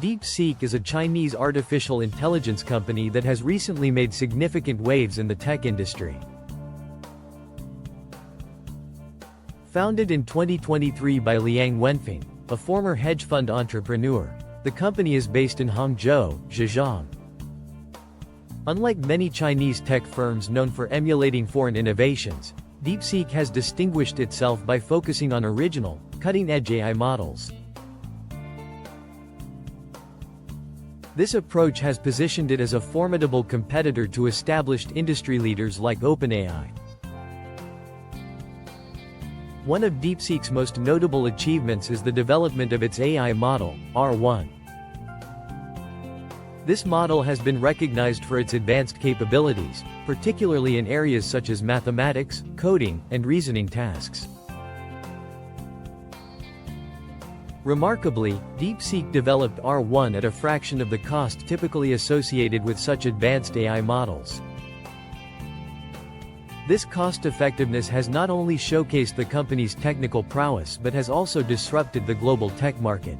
Deepseek is a Chinese artificial intelligence company that has recently made significant waves in the tech industry. Founded in 2023 by Liang Wenfeng, a former hedge fund entrepreneur, the company is based in Hangzhou, Zhejiang. Unlike many Chinese tech firms known for emulating foreign innovations, Deepseek has distinguished itself by focusing on original, cutting-edge AI models. This approach has positioned it as a formidable competitor to established industry leaders like OpenAI. One of Deepseek's most notable achievements is the development of its AI model, R1. This model has been recognized for its advanced capabilities, particularly in areas such as mathematics, coding, and reasoning tasks. Remarkably, Deepseek developed R1 at a fraction of the cost typically associated with such advanced AI models. This cost-effectiveness has not only showcased the company's technical prowess but has also disrupted the global tech market.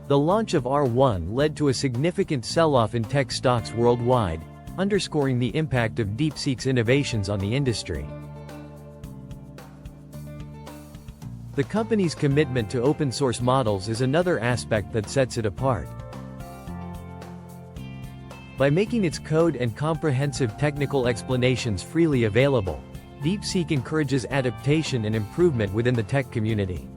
The launch of R1 led to a significant sell-off in tech stocks worldwide, underscoring the impact of Deepseek's innovations on the industry. The company's commitment to open-source models is another aspect that sets it apart. By making its code and comprehensive technical explanations freely available, Deepseek encourages adaptation and improvement within the tech community.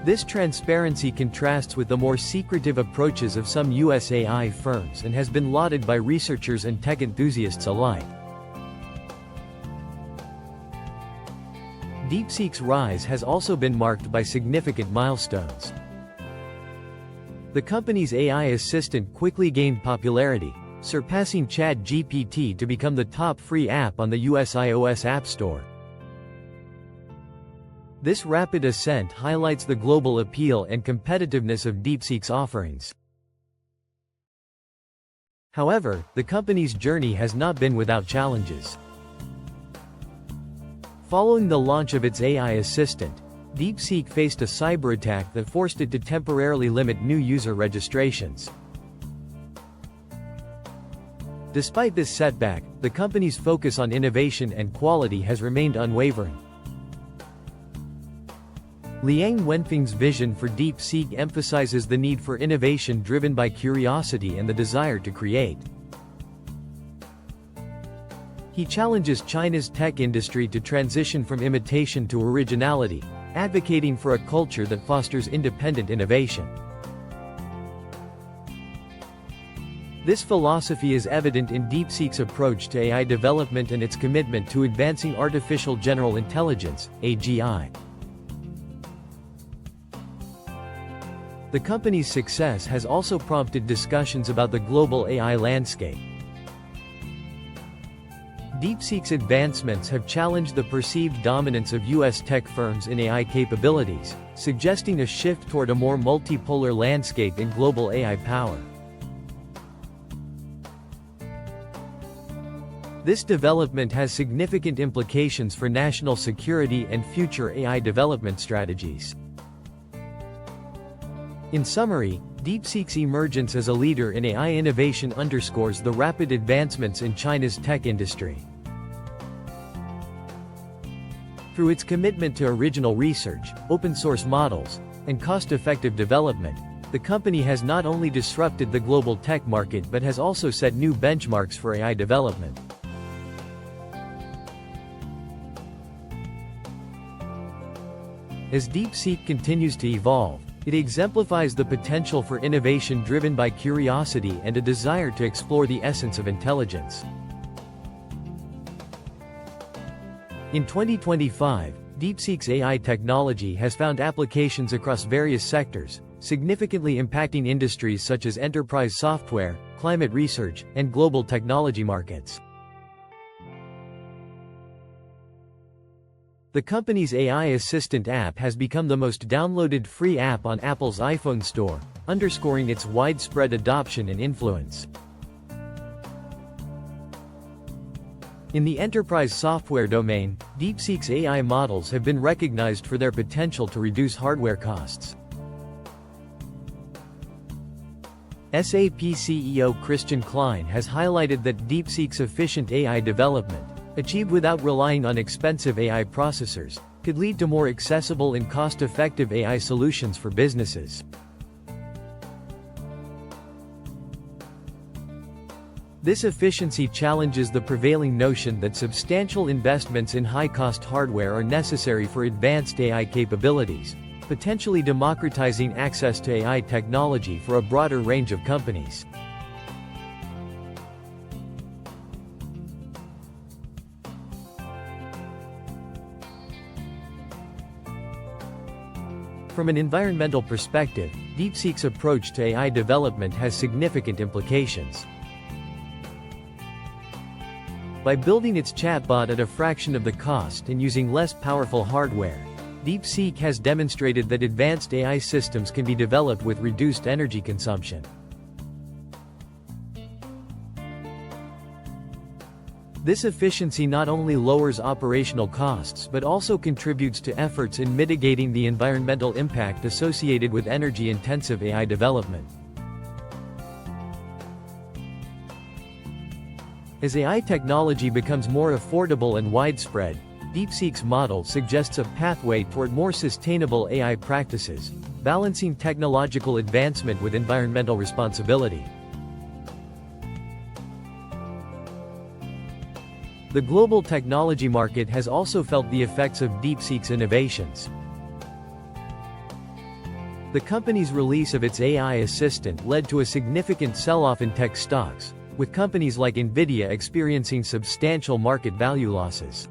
This transparency contrasts with the more secretive approaches of some US AI firms and has been lauded by researchers and tech enthusiasts alike. Deepseek's rise has also been marked by significant milestones. The company's AI assistant quickly gained popularity, surpassing ChatGPT to become the top free app on the US iOS App Store. This rapid ascent highlights the global appeal and competitiveness of Deepseek's offerings. However, the company's journey has not been without challenges. Following the launch of its AI assistant, Deepseek faced a cyber attack that forced it to temporarily limit new user registrations. Despite this setback, the company's focus on innovation and quality has remained unwavering. Liang Wenfeng's vision for Deepseek emphasizes the need for innovation driven by curiosity and the desire to create. He challenges China's tech industry to transition from imitation to originality, advocating for a culture that fosters independent innovation. This philosophy is evident in Deepseek's approach to AI development and its commitment to advancing artificial general intelligence, AGI. The company's success has also prompted discussions about the global AI landscape. Deepseek's advancements have challenged the perceived dominance of US tech firms in AI capabilities, suggesting a shift toward a more multipolar landscape in global AI power. This development has significant implications for national security and future AI development strategies. In summary, Deepseek's emergence as a leader in AI innovation underscores the rapid advancements in China's tech industry. Through its commitment to original research, open-source models, and cost-effective development, the company has not only disrupted the global tech market but has also set new benchmarks for AI development. As Deepseek continues to evolve, it exemplifies the potential for innovation driven by curiosity and a desire to explore the essence of intelligence. In 2025, Deepseek's AI technology has found applications across various sectors, significantly impacting industries such as enterprise software, climate research, and global technology markets. The company's AI assistant app has become the most downloaded free app on Apple's iPhone store, underscoring its widespread adoption and influence. In the enterprise software domain, Deepseek's AI models have been recognized for their potential to reduce hardware costs. SAP CEO Christian Klein has highlighted that Deepseek's efficient AI development, achieved without relying on expensive AI processors, could lead to more accessible and cost-effective AI solutions for businesses. This efficiency challenges the prevailing notion that substantial investments in high-cost hardware are necessary for advanced AI capabilities, potentially democratizing access to AI technology for a broader range of companies. From an environmental perspective, Deepseek's approach to AI development has significant implications. By building its chatbot at a fraction of the cost and using less powerful hardware, Deepseek has demonstrated that advanced AI systems can be developed with reduced energy consumption. This efficiency not only lowers operational costs but also contributes to efforts in mitigating the environmental impact associated with energy-intensive AI development. As AI technology becomes more affordable and widespread, Deepseek's model suggests a pathway toward more sustainable AI practices, balancing technological advancement with environmental responsibility. The global technology market has also felt the effects of Deepseek's innovations. The company's release of its AI assistant led to a significant sell-off in tech stocks, with companies like Nvidia experiencing substantial market value losses.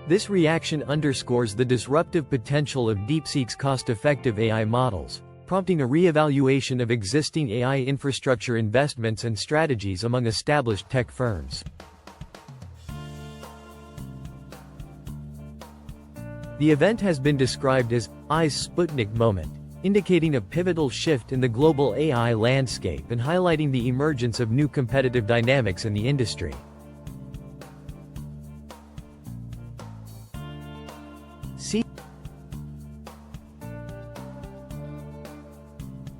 This reaction underscores the disruptive potential of Deepseek's cost-effective AI models, prompting a re-evaluation of existing AI infrastructure investments and strategies among established tech firms. The event has been described as AI's Sputnik moment, indicating a pivotal shift in the global AI landscape and highlighting the emergence of new competitive dynamics in the industry.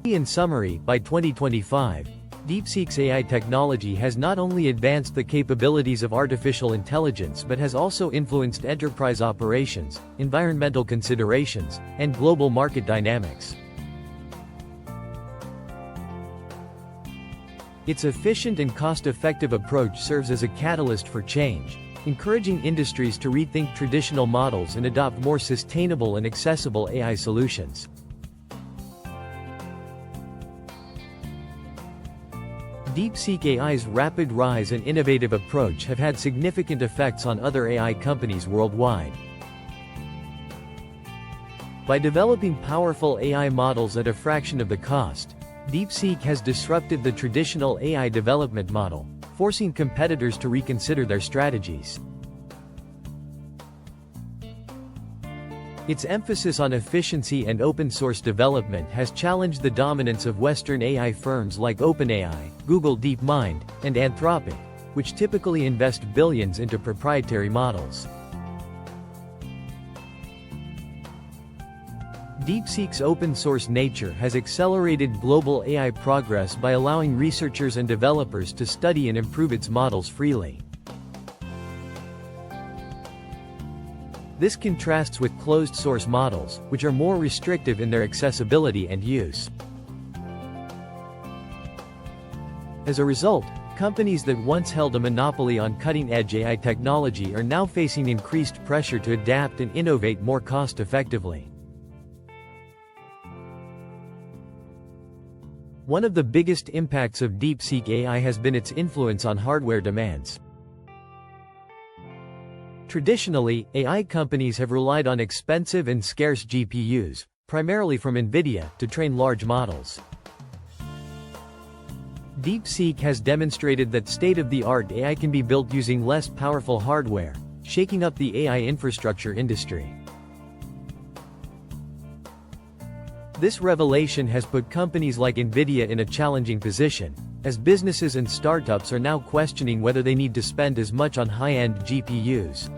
In summary, by 2025, Deepseek's AI technology has not only advanced the capabilities of artificial intelligence but has also influenced enterprise operations, environmental considerations, and global market dynamics. Its efficient and cost-effective approach serves as a catalyst for change, encouraging industries to rethink traditional models and adopt more sustainable and accessible AI solutions. Deepseek AI's rapid rise and innovative approach have had significant effects on other AI companies worldwide. By developing powerful AI models at a fraction of the cost, Deepseek has disrupted the traditional AI development model, forcing competitors to reconsider their strategies. Its emphasis on efficiency and open-source development has challenged the dominance of Western AI firms like OpenAI, Google DeepMind, and Anthropic, which typically invest billions into proprietary models. Deepseek's open-source nature has accelerated global AI progress by allowing researchers and developers to study and improve its models freely. This contrasts with closed-source models, which are more restrictive in their accessibility and use. As a result, companies that once held a monopoly on cutting-edge AI technology are now facing increased pressure to adapt and innovate more cost-effectively. One of the biggest impacts of Deepseek AI has been its influence on hardware demands. Traditionally, AI companies have relied on expensive and scarce GPUs, primarily from Nvidia, to train large models. Deepseek has demonstrated that state-of-the-art AI can be built using less powerful hardware, shaking up the AI infrastructure industry. This revelation has put companies like Nvidia in a challenging position, as businesses and startups are now questioning whether they need to spend as much on high-end GPUs.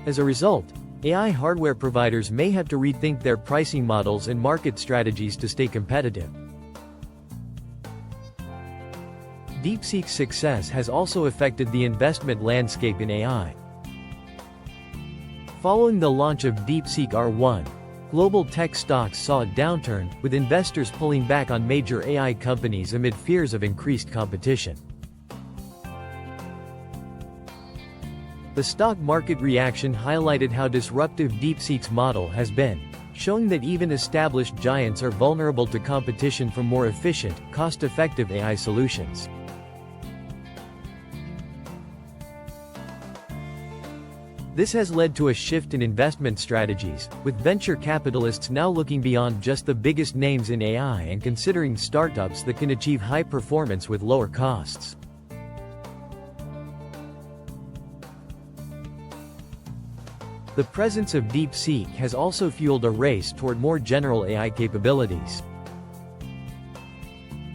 As a result, AI hardware providers may have to rethink their pricing models and market strategies to stay competitive. Deepseek's success has also affected the investment landscape in AI. Following the launch of Deepseek R1, global tech stocks saw a downturn, with investors pulling back on major AI companies amid fears of increased competition. The stock market reaction highlighted how disruptive Deepseek's model has been, showing that even established giants are vulnerable to competition from more efficient, cost-effective AI solutions. This has led to a shift in investment strategies, with venture capitalists now looking beyond just the biggest names in AI and considering startups that can achieve high performance with lower costs. The presence of Deepseek has also fueled a race toward more general AI capabilities.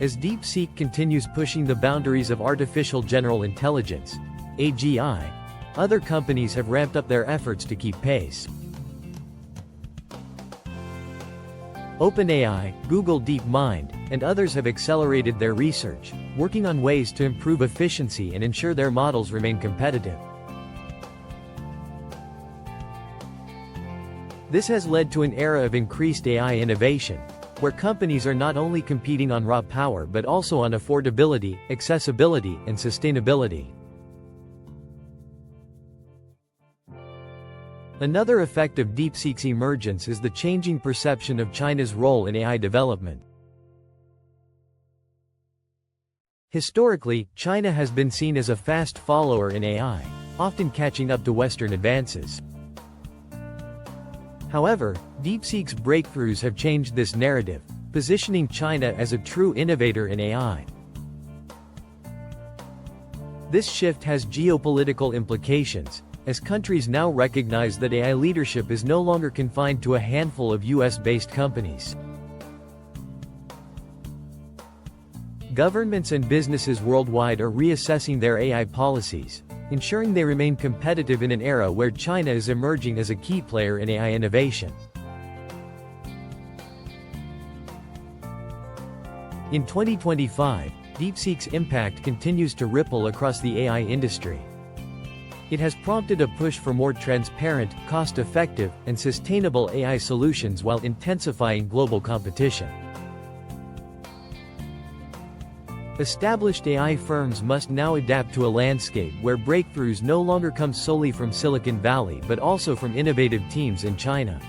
As Deepseek continues pushing the boundaries of artificial general intelligence, AGI, other companies have ramped up their efforts to keep pace. OpenAI, Google DeepMind, and others have accelerated their research, working on ways to improve efficiency and ensure their models remain competitive. This has led to an era of increased AI innovation, where companies are not only competing on raw power but also on affordability, accessibility, and sustainability. Another effect of Deepseek's emergence is the changing perception of China's role in AI development. Historically, China has been seen as a fast follower in AI, often catching up to Western advances. However, Deepseek's breakthroughs have changed this narrative, positioning China as a true innovator in AI. This shift has geopolitical implications, as countries now recognize that AI leadership is no longer confined to a handful of US-based companies. Governments and businesses worldwide are reassessing their AI policies, ensuring they remain competitive in an era where China is emerging as a key player in AI innovation. In 2025, Deepseek's impact continues to ripple across the AI industry. It has prompted a push for more transparent, cost-effective, and sustainable AI solutions while intensifying global competition. Established AI firms must now adapt to a landscape where breakthroughs no longer come solely from Silicon Valley but also from innovative teams in China.